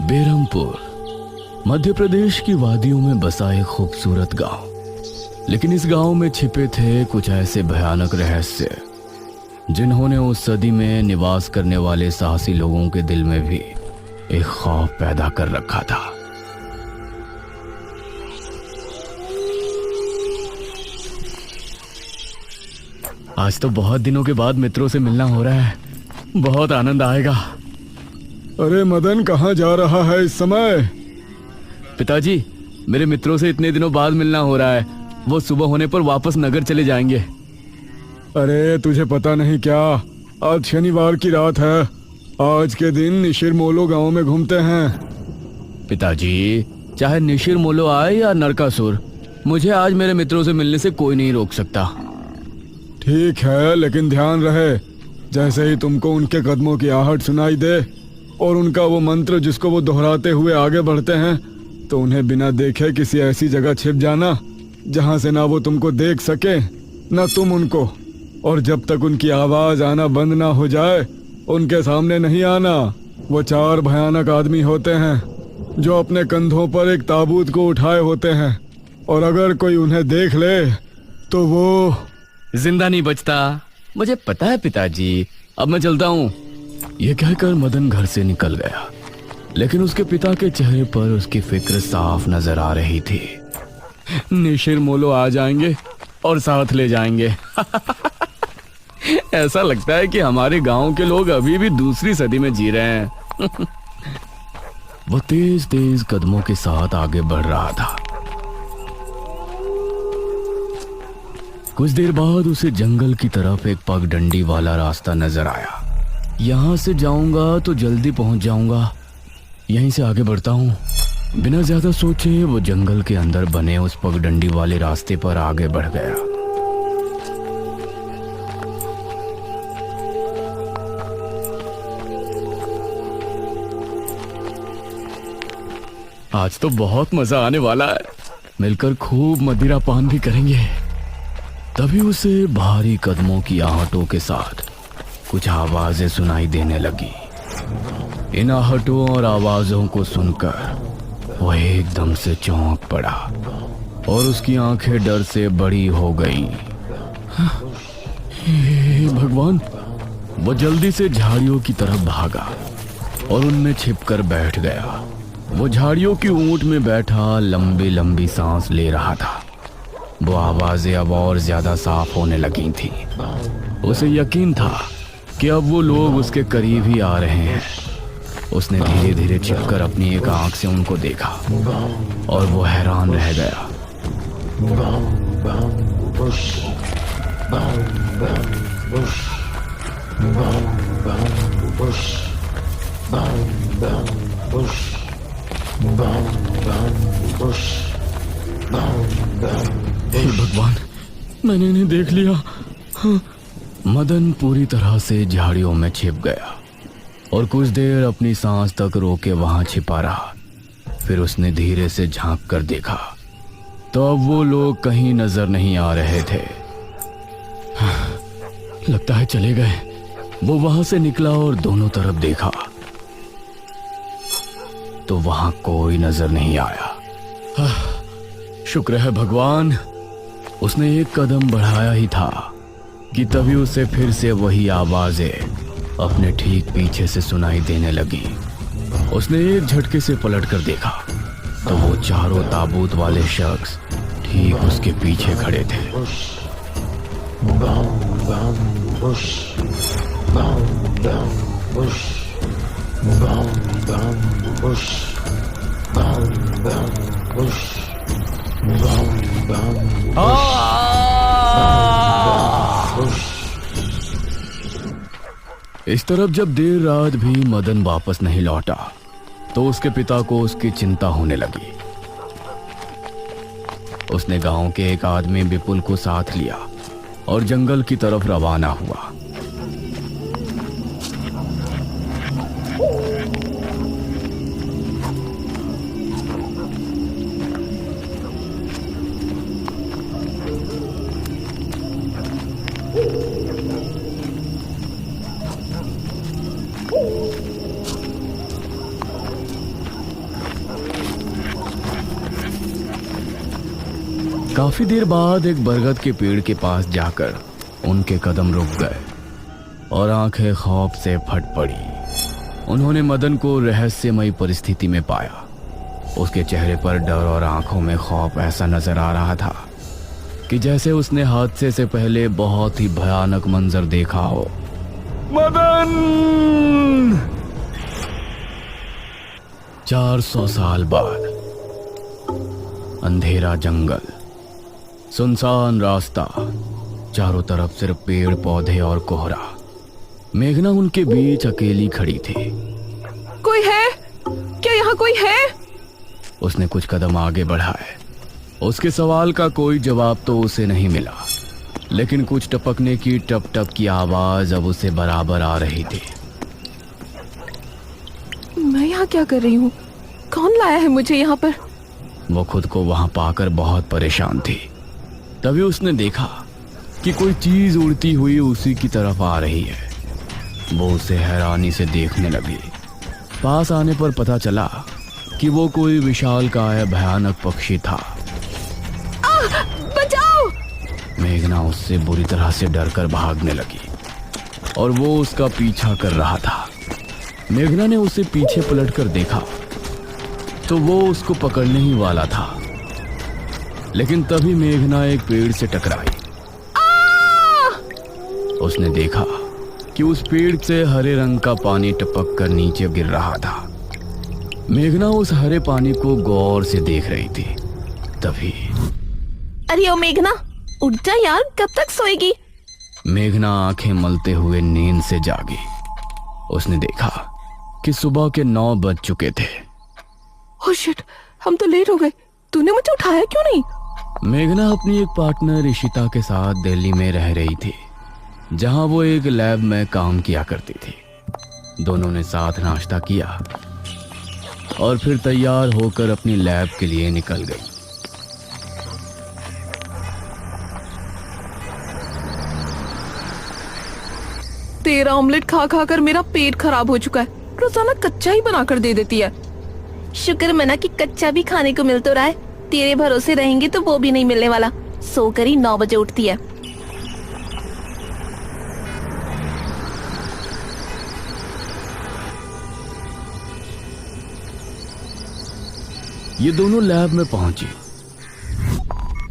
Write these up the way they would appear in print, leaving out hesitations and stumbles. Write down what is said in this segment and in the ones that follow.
बेरमपुर मध्य प्रदेश की वादियों में बसा एक खूबसूरत गांव। लेकिन इस गांव में छिपे थे कुछ ऐसे भयानक रहस्य जिन्होंने उस सदी में निवास करने वाले साहसी लोगों के दिल में भी एक खौफ पैदा कर रखा था। आज तो बहुत दिनों के बाद मित्रों से मिलना हो रहा है, बहुत आनंद आएगा। अरे मदन, कहाँ जा रहा है इस समय? पिताजी, मेरे मित्रों से इतने दिनों बाद मिलना हो रहा है। वो सुबह होने पर वापस नगर चले जाएंगे। अरे तुझे पता नहीं क्या, आज शनिवार की रात है। आज के दिन निशिर मोलो गांव में घूमते हैं। पिताजी, चाहे निशिर मोलो आए या नरकासुर, मुझे आज मेरे मित्रों से मिलने से कोई नहीं रोक सकता। ठीक है, लेकिन ध्यान रहे, जैसे ही तुमको उनके कदमों की आहट सुनाई दे और उनका वो मंत्र जिसको वो दोहराते हुए आगे बढ़ते हैं, तो उन्हें बिना देखे किसी ऐसी जगह छिप जाना जहां से ना वो तुमको देख सके ना तुम उनको। और जब तक उनकी आवाज आना बंद ना हो जाए उनके सामने नहीं आना। वो 4 भयानक आदमी होते हैं जो अपने कंधों पर एक ताबूत को उठाए होते हैं, और अगर कोई उन्हें देख ले तो वो जिंदा नहीं बचता। मुझे पता है पिताजी, अब मैं चलता हूँ। यह कहकर मदन घर से निकल गया, लेकिन उसके पिता के चेहरे पर उसकी फिक्र साफ नजर आ रही थी। निशिर मोलो आ जाएंगे और साथ ले जाएंगे। ऐसा लगता है कि हमारे गांव के लोग अभी भी दूसरी सदी में जी रहे हैं। वो तेज तेज कदमों के साथ आगे बढ़ रहा था। कुछ देर बाद उसे जंगल की तरफ एक पगडंडी वाला रास्ता नजर आया। यहां से जाऊंगा तो जल्दी पहुंच जाऊंगा, यहीं से आगे बढ़ता हूं। बिना ज्यादा सोचे वो जंगल के अंदर बने उस पगडंडी वाले रास्ते पर आगे बढ़ गया। आज तो बहुत मजा आने वाला है, मिलकर खूब मदिरा पान भी करेंगे। तभी उसे भारी कदमों की आहटों के साथ कुछ आवाजें सुनाई देने लगी। इन आहटों और आवाजों को सुनकर वह एकदम से चौंक पड़ा और उसकी आंखें डर से बड़ी हो गईं। हे भगवान! वो जल्दी से झाड़ियों की तरफ भागा और उनमें छिपकर बैठ गया। वो झाड़ियों की ऊंट में बैठा लंबी लंबी सांस ले रहा था। वो आवाजें अब और ज्यादा साफ होने लगी थी। उसे यकीन था कि अब वो लोग उसके करीब ही आ रहे हैं। उसने धीरे धीरे छिपकर अपनी एक आंख से उनको देखा और वो हैरान रह गया। हे भगवान, मैंने इन्हें देख लिया। हाँ। मदन पूरी तरह से झाड़ियों में छिप गया और कुछ देर अपनी सांस तक रोके वहां छिपा रहा। फिर उसने धीरे से झांक कर देखा तो अब वो लोग कहीं नजर नहीं आ रहे थे। हाँ, लगता है चले गए। वो वहां से निकला और दोनों तरफ देखा तो वहां कोई नजर नहीं आया। हाँ, शुक्र है भगवान। उसने एक कदम बढ़ाया ही था कि तभी उसे फिर से वही आवाजें अपने ठीक पीछे से सुनाई देने लगी। उसने एक झटके से पलटकर देखा तो वो चारों ताबूत वाले शख्स ठीक उसके पीछे खड़े थे। इस तरफ जब देर रात भी मदन वापस नहीं लौटा तो उसके पिता को उसकी चिंता होने लगी। उसने गांव के एक आदमी विपुल को साथ लिया और जंगल की तरफ रवाना हुआ। काफी देर बाद एक बरगद के पेड़ के पास जाकर उनके कदम रुक गए और आंखें खौफ से फट पड़ी। उन्होंने मदन को रहस्यमयी परिस्थिति में पाया। उसके चेहरे पर डर और आंखों में खौफ ऐसा नजर आ रहा था कि जैसे उसने हादसे से पहले बहुत ही भयानक मंजर देखा हो। मदन! 400 साल बाद अंधेरा जंगल, सुनसान रास्ता, चारों तरफ सिर्फ पेड़ पौधे और कोहरा। मेघना उनके बीच अकेली खड़ी थी। कोई है? क्या यहाँ कोई है? उसने कुछ कदम आगे बढ़ाए। उसके सवाल का कोई जवाब तो उसे नहीं मिला, लेकिन कुछ टपकने की टप टप की आवाज अब उसे बराबर आ रही थी। मैं यहाँ क्या कर रही हूँ? कौन लाया है मुझे यहाँ पर? वो खुद को वहां पाकर बहुत परेशान थी। तभी उसने देखा कि कोई चीज उड़ती हुई उसी की तरफ आ रही है। वो उसे हैरानी से देखने लगी। पास आने पर पता चला कि वो कोई विशालकाय भयानक पक्षी था। बचाओ! मेघना उससे बुरी तरह से डरकर भागने लगी और वो उसका पीछा कर रहा था। मेघना ने उसे पीछे पलटकर देखा तो वो उसको पकड़ने ही वाला था, लेकिन तभी मेघना एक पेड़ से टकराई। उसने देखा कि उस पेड़ से हरे रंग का पानी टपक कर नीचे गिर रहा था। मेघना उस हरे पानी को गौर से देख रही थी। तभी अरे ओ मेघना, उठ जा यार, कब तक सोएगी? मेघना आंखें मलते हुए नींद से जागी। उसने देखा कि सुबह के 9 बज चुके थे। ओह शिट, हम तो लेट हो गए। तूने मुझे उठाया क्यों नहीं? मेघना अपनी एक पार्टनर इशिता के साथ दिल्ली में रह रही थी, जहां वो एक लैब में काम किया करती थी। दोनों ने साथ नाश्ता किया और फिर तैयार होकर अपनी लैब के लिए निकल गई। तेरा ऑमलेट खा खा कर मेरा पेट खराब हो चुका है। रोजाना कच्चा ही बना कर दे देती है। शुक्र मना कि कच्चा भी खाने को मिल तो रहा है। तेरे भरोसे रहेंगे तो वो भी नहीं मिलने वाला। सोकर ही 9 बजे उठती है। ये दोनों लैब में पहुंची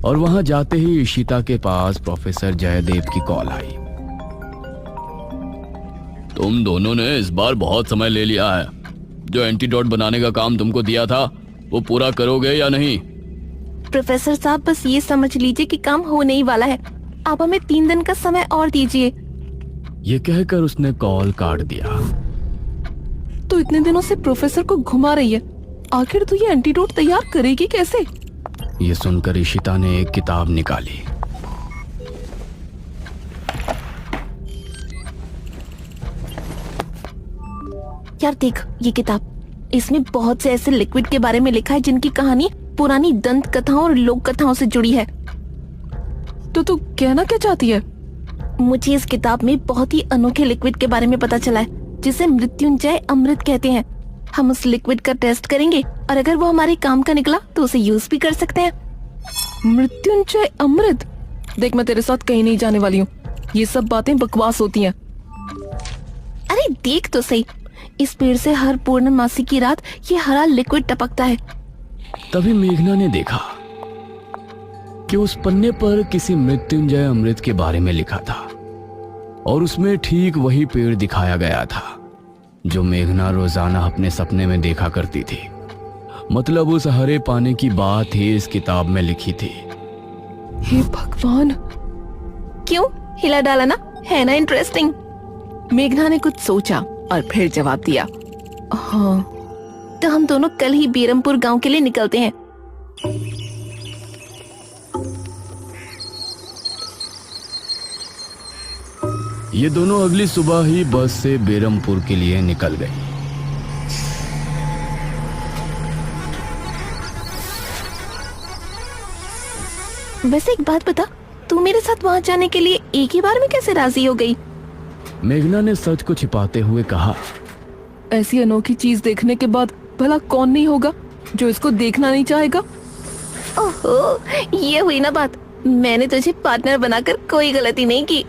और वहां जाते ही इशिता के पास प्रोफेसर जयदेव की कॉल आई। तुम दोनों ने इस बार बहुत समय ले लिया है। जो एंटीडोट बनाने का काम तुमको दिया था वो पूरा करोगे या नहीं? प्रोफेसर साहब, बस ये समझ लीजिए कि काम होने ही वाला है। आप हमें 3 दिन का समय और दीजिए। ये कहकर उसने कॉल काट दिया। तो इतने दिनों से प्रोफेसर को घुमा रही है, आखिर तू ये एंटीडोट तैयार करेगी कैसे? ये सुनकर इशिता ने एक किताब निकाली। यार देख ये किताब, इसमें बहुत से ऐसे लिक्विड के बारे में लिखा है जिनकी कहानी पुरानी दंत कथाओं और लोक कथाओं से जुड़ी है। तो तू कहना क्या चाहती है? मुझे इस किताब में बहुत ही अनोखे लिक्विड के बारे में पता चला है, जिसे मृत्युंजय अमृत कहते हैं। हम उस लिक्विड का टेस्ट करेंगे और अगर वो हमारे काम का निकला तो उसे यूज भी कर सकते हैं। मृत्युंजय अमृत? देख, मैं तेरे साथ कहीं नहीं जाने वाली हूँ। ये सब बातें बकवास होती हैं। अरे देख तो सही, इस पेड़ से हर पूर्णमासी की रात ये हरा लिक्विड टपकता है। तभी मेघना ने देखा कि उस पन्ने पर किसी मृत्युंजय अमृत के बारे में लिखा था और उसमें ठीक वही पेड़ दिखाया गया था जो मेघना रोजाना अपने सपने में देखा करती थी। मतलब उस हरे पानी की बात ही इस किताब में लिखी थी। हे भगवान, क्यों हिला डाला ना, है ना इंटरेस्टिंग? मेघना ने कुछ सोचा और फिर जवाब दिया, हाँ तो हम दोनों कल ही बीरमपुर गांव के लिए निकलते हैं। ये दोनों अगली सुबह ही बस से बेरमपुर के लिए निकल गई। वैसे एक बात बता, तू मेरे साथ वहां जाने के लिए एक ही बार में कैसे राजी हो गई? मेघना ने सच को छिपाते हुए कहा, ऐसी अनोखी चीज देखने के बाद भला कौन नहीं होगा जो इसको देखना नहीं चाहेगा? ओहो, ये हुई ना बात। मैंने तुझे पार्टनर बनाकर कोई गलती नहीं की।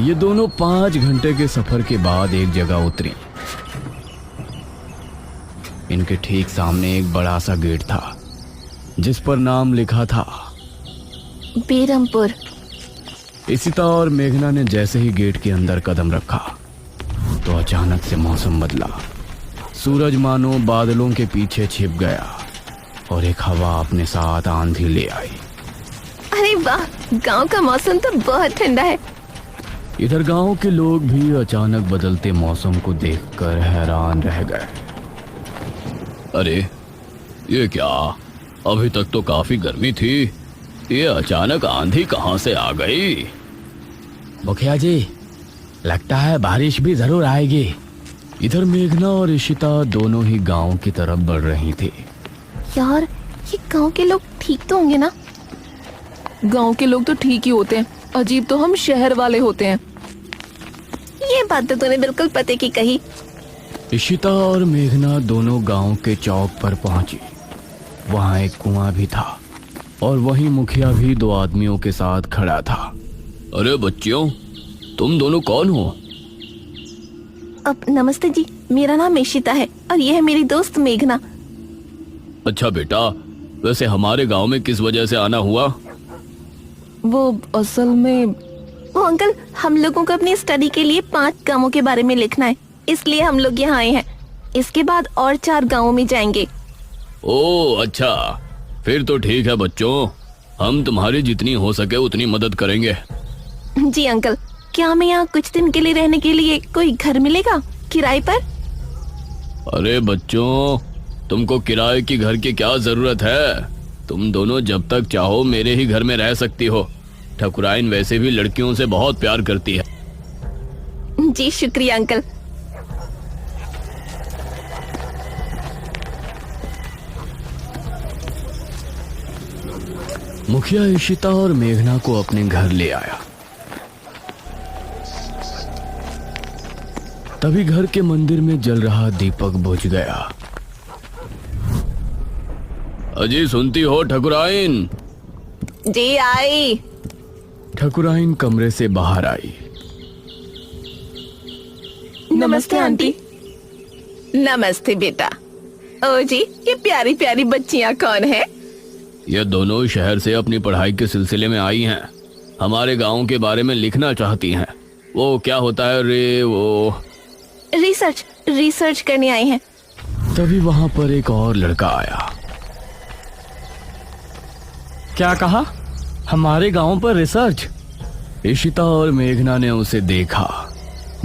ये दोनों 5 घंटे के सफर के बाद एक जगह उतरी। इनके ठीक सामने एक बड़ा सा गेट था जिस पर नाम लिखा था बेरमपुर। इशिता और मेघना ने जैसे ही गेट के अंदर कदम रखा तो अचानक से मौसम बदला। सूरज मानो बादलों के पीछे छिप गया और एक हवा अपने साथ आंधी ले आई। अरे वाह, गांव का मौसम तो बहुत ठंडा है। इधर गांव के लोग भी अचानक बदलते मौसम को देखकर हैरान रह गए। अरे ये क्या, अभी तक तो काफी गर्मी थी, ये अचानक आंधी कहां से आ गई? मुखिया जी, लगता है बारिश भी जरूर आएगी। इधर मेघना और इशिता दोनों ही गांव की तरफ बढ़ रही थी। यार, ये गांव के लोग ठीक तो होंगे ना? गांव के लोग तो ठीक ही होते हैं, अजीब तो हम शहर वाले होते हैं। ये बात तो तूने बिल्कुल पते की कही। इशिता और मेघना दोनों गांव के चौक पर पहुंची। वहां एक कुआं भी था और वहीं मुखिया भी 2 आदमियों के साथ खड़ा था। अरे बच्चियों, तुम दोनों कौन हो? अब नमस्ते जी, मेरा नाम इशिता है और ये है मेरी दोस्त मेघना। अच्छा बेटा, वैसे हमारे गांव में किस वजह से आना हुआ? वो असल में वो अंकल, हम लोगों को अपनी स्टडी के लिए 5 गांवों के बारे में लिखना है, इसलिए हम लोग यहाँ आए हैं। इसके बाद और 4 गांवों में जाएंगे। ओह अच्छा, फिर तो ठीक है बच्चों, हम तुम्हारी जितनी हो सके उतनी मदद करेंगे। जी अंकल, क्या हमें यहाँ कुछ दिन के लिए रहने के लिए कोई घर मिलेगा किराए पर? अरे बच्चों, तुमको किराए की घर की क्या जरूरत है? तुम दोनों जब तक चाहो मेरे ही घर में रह सकती हो। ठकुराइन वैसे भी लड़कियों से बहुत प्यार करती है। जी शुक्रिया अंकल। मुखिया इशिता और मेघना को अपने घर ले आया। तभी घर के मंदिर में जल रहा दीपक बुझ गया। अजी सुनती हो ठकुराइन? जी आई। ठकुराइन कमरे से बाहर आई। नमस्ते आंटी। नमस्ते बेटा। ओ जी, ये प्यारी प्यारी बच्चियां कौन है? ये दोनों शहर से अपनी पढ़ाई के सिलसिले में आई हैं। हमारे गांव के बारे में लिखना चाहती हैं। वो क्या होता है रे, वो रिसर्च करने आई हैं। तभी वहां पर एक और लड़का आया। क्या कहा? हमारे गांव पर रिसर्च? इशिता और मेघना ने उसे देखा।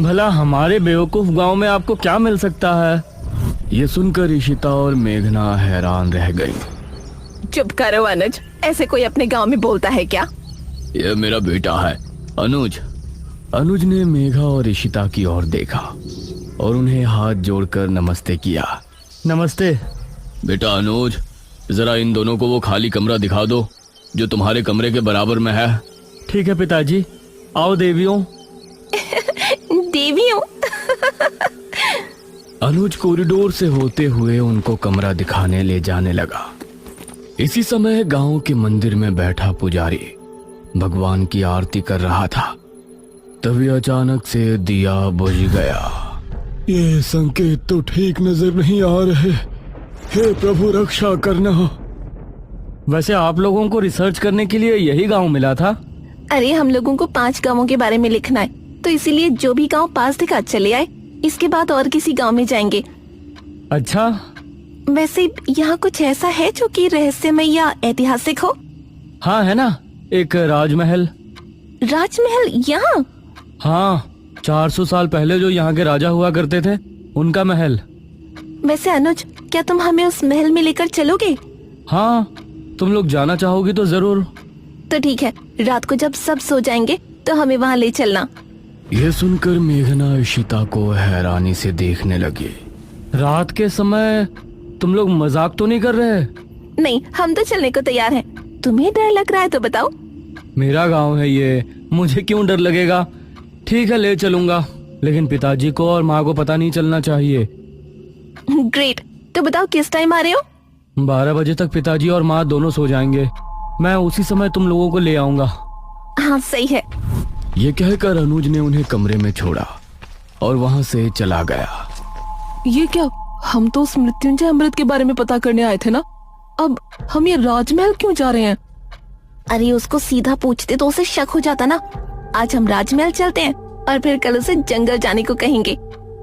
भला हमारे बेवकूफ गांव में आपको क्या मिल सकता है? ये सुनकर इशिता और मेघना हैरान रह गई। चुप करो अनुज, ऐसे कोई अपने गांव में बोलता है क्या? ये मेरा बेटा है अनुज। अनुज ने मेघा और इशिता की ओर देखा और उन्हें हाथ जोड़कर नमस्ते किया। नमस्ते बेटा अनुज, जरा इन दोनों को वो खाली कमरा दिखा दो जो तुम्हारे कमरे के बराबर में है। ठीक है पिताजी, आओ देवियों। देवियों? अनुज कॉरिडोर से होते हुए उनको कमरा दिखाने ले जाने लगा। इसी समय गांव के मंदिर में बैठा पुजारी भगवान की आरती कर रहा था। तभी अचानक से दिया बुझ गया। ये संकेत तो ठीक नजर नहीं आ रहे। हे प्रभु, रक्षा करना। वैसे आप लोगों को रिसर्च करने के लिए यही गांव मिला था? अरे हम लोगों को 5 गांवों के बारे में लिखना है, तो इसीलिए जो भी गांव पास दिखा चले आए। इसके बाद और किसी गांव में जाएंगे। अच्छा, वैसे यहाँ कुछ ऐसा है जो कि रहस्यमय या ऐतिहासिक हो? हाँ है ना, एक राजमहल। राजमहल यहाँ? हाँ, 400 साल पहले जो यहाँ के राजा हुआ करते थे, उनका महल। वैसे अनुज, क्या तुम हमें उस महल में लेकर चलोगे? हाँ, तुम लोग जाना चाहोगी तो जरूर। तो ठीक है, रात को जब सब सो जाएंगे तो हमें वहाँ ले चलना। यह सुनकर मेघना इशिता को हैरानी से देखने लगी। रात के समय तुम लोग मजाक तो नहीं कर रहे? नहीं, हम तो चलने को तैयार हैं। तुम्हें डर लग रहा है तो बताओ। मेरा गांव है ये, मुझे क्यों डर लगेगा? ठीक है, ले चलूंगा, लेकिन पिताजी को और माँ को पता नहीं चलना चाहिए। ग्रेट। तो बताओ किस टाइम आ रहे हो? 12 बजे तक पिताजी और माँ दोनों सो जाएंगे। मैं उसी समय तुम लोगों को ले आऊंगा। हाँ सही है। ये कहकर अनुज ने उन्हें कमरे में छोड़ा और वहां से चला गया। ये क्या? हम तो उस मृत्युंजय अमृत के बारे में पता करने आए थे ना। अब हम ये राजमहल क्यों जा रहे हैं? अरे उसको सीधा पूछते तो उसे शक हो जाता ना। आज हम राजमहल चलते हैं और फिर कल उसे जंगल जाने को कहेंगे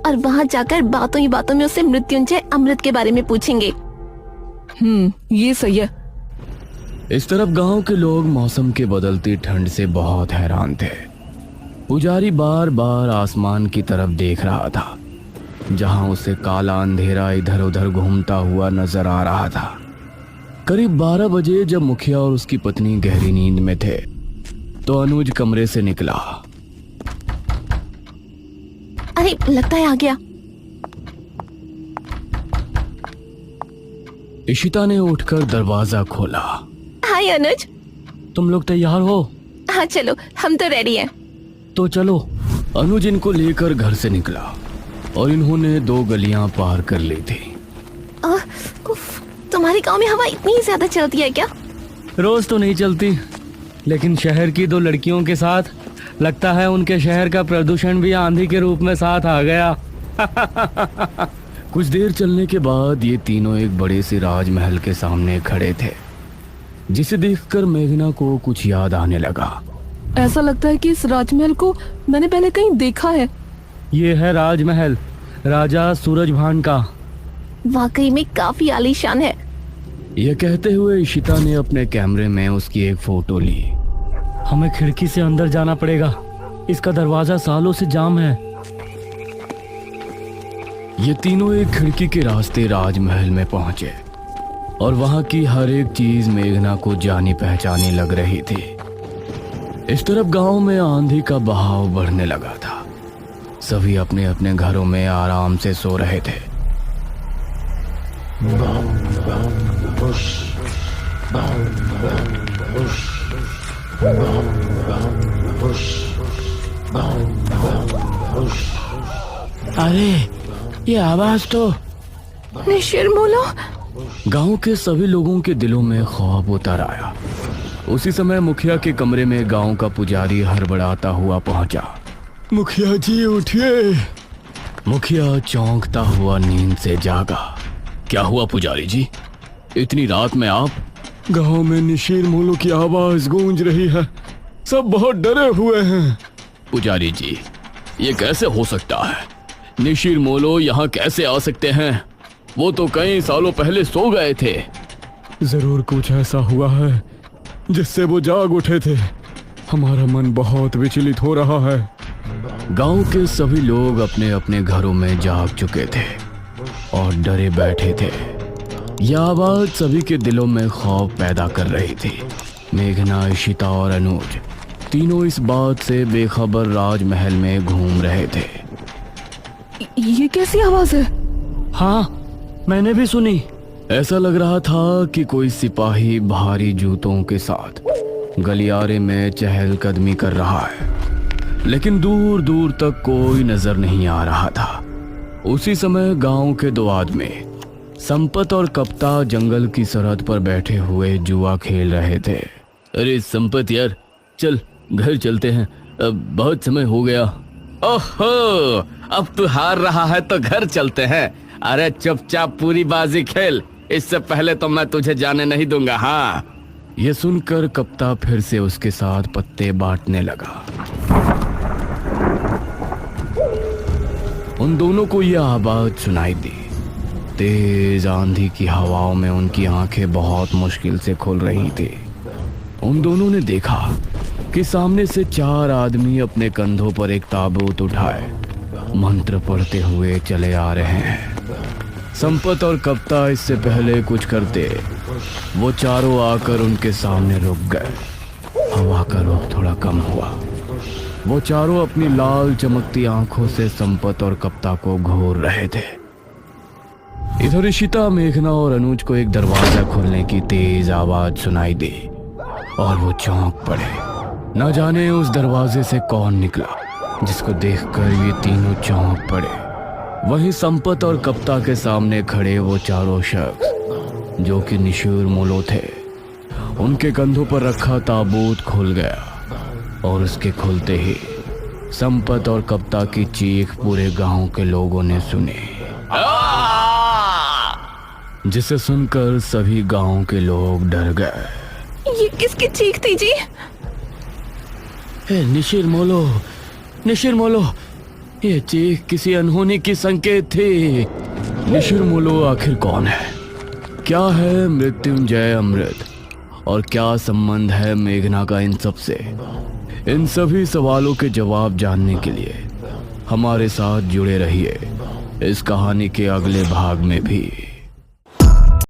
और वहाँ जाकर बातों ही बातों में उसे मृत्युंजय अमृत के बारे में पूछेंगे। ये सही है। इस तरफ गांव के लोग मौसम के बदलती ठंड से बहुत हैरान थे। पुजारी बार बार आसमान की तरफ देख रहा था, जहां उसे काला अंधेरा इधर उधर घूमता हुआ नजर आ रहा था। करीब 12 बजे जब मुखिया और उसकी पत्नी गहरी नींद में थे, तो अनुज कमरे से निकला। अरे लगता है आ गया। इशिता ने उठकर दरवाजा खोला। हाय अनुज। तुम लोग तैयार हो? हाँ चलो, हम तो रेडी हैं। तो चलो। अनुज इनको लेकर घर से निकला और इन्होंने 2 गलियां पार कर ली थी। उफ, तुम्हारे गांव में हवा इतनी ज्यादा चलती है क्या? रोज तो नहीं चलती, लेकिन शहर की 2 लड़कियों के साथ लगता है उनके शहर का प्रदूषण भी आंधी के रूप में साथ आ गया। कुछ देर चलने के बाद ये तीनों एक बड़े से राजमहल के सामने खड़े थे, जिसे देखकर मेघना को कुछ याद आने लगा। ऐसा लगता है कि इस राजमहल को मैंने पहले कहीं देखा है। ये है राजमहल राजा सूरजभान का। वाकई में काफी आलीशान है। यह कहते हुए इशिता ने अपने कैमरे में उसकी एक फोटो ली। हमें खिड़की से अंदर जाना पड़ेगा, इसका दरवाजा सालों से जाम है। ये तीनों एक खिड़की के रास्ते राजमहल में पहुंचे और वहां की हर एक चीज मेघना को जानी पहचानी लग रही थी। इस तरफ गांव में आंधी का बहाव बढ़ने लगा था। सभी अपने अपने घरों में आराम से सो रहे थे। अरे ये आवाज तो निशिर मोलो। गांव के सभी लोगों के दिलों में खौफ उतर आया। उसी समय मुखिया के कमरे में गांव का पुजारी हड़बड़ाता हुआ पहुंचा। मुखिया जी उठिए। मुखिया चौंकता हुआ नींद से जागा। क्या हुआ पुजारी जी, इतनी रात में आप? गांव में निशीर मोलो की आवाज गूंज रही है, सब बहुत डरे हुए हैं। पुजारी जी, ये कैसे हो सकता है? निशीर मोलो यहाँ कैसे आ सकते हैं? वो तो कई सालों पहले सो गए थे। जरूर कुछ ऐसा हुआ है जिससे वो जाग उठे थे। हमारा मन बहुत विचलित हो रहा है। गांव के सभी लोग अपने अपने घरों में जाग चुके थे और डरे बैठे थे। यह आवाज सभी के दिलों में खौफ पैदा कर रही थी। मेघना, इशिता और अनुज तीनों इस बात से बेखबर राजमहल में घूम रहे थे। ये कैसी आवाज है? हाँ, मैंने भी सुनी। ऐसा लग रहा था कि कोई सिपाही भारी जूतों के साथ गलियारे में चहलकदमी कर रहा है, लेकिन दूर दूर तक कोई नजर नहीं आ रहा था। उसी समय गांव के 2 आदमी संपत और कप्ता जंगल की सरहद पर बैठे हुए जुआ खेल रहे थे। अरे संपत यार, चल घर चलते हैं, अब बहुत समय हो गया। ओहो, अब तू हार रहा है तो घर चलते हैं। अरे चुपचाप पूरी बाजी खेल, इससे पहले तो मैं तुझे जाने नहीं दूंगा। हाँ। ये सुनकर कप्ता फिर से उसके साथ पत्ते बांटने लगा। उन दोनों को यह आवाज सुनाई दी। तेज आंधी की हवाओं में उनकी आंखें बहुत मुश्किल से खुल रही थी। उन दोनों ने देखा कि सामने से 4 आदमी अपने कंधों पर एक ताबूत उठाए मंत्र पढ़ते हुए चले आ रहे हैं। संपत और कप्ता इससे पहले कुछ करते, वो चारों आकर उनके सामने रुक गए। हवा का रुख थोड़ा कम हुआ। वो चारों अपनी लाल चमकती आंखों से संपत और कप्ता को घूर रहे थे। इधर इशिता, मेघना और अनुज को एक दरवाजा खुलने की तेज आवाज सुनाई दी और वो चौंक पड़े। न जाने उस दरवाजे से कौन निकला, जिसको देखकर ये तीनों चौंक पड़े। वहीं संपत और कप्ता के सामने खड़े वो चारों शख्स जो कि निशूर मोलो थे। उनके कंधों पर रखा ताबूत खुल गया और उसके खुलते ही संपत और कप्ता की चीख पूरे गांव के लोगों ने सुनी, जिसे सुनकर सभी गांव के लोग डर गए। ये किसकी चीख थी जी? निशिर मोलो, ये चीख किसी अनहोनी की संकेत थी। निशिर मोलो आखिर कौन है? क्या है मृत्युंजय अमृत? और क्या संबंध है मेघना का इन सब से? इन सभी सवालों के जवाब जानने के लिए हमारे साथ जुड़े रहिए इस कहानी के अगले भाग में भी।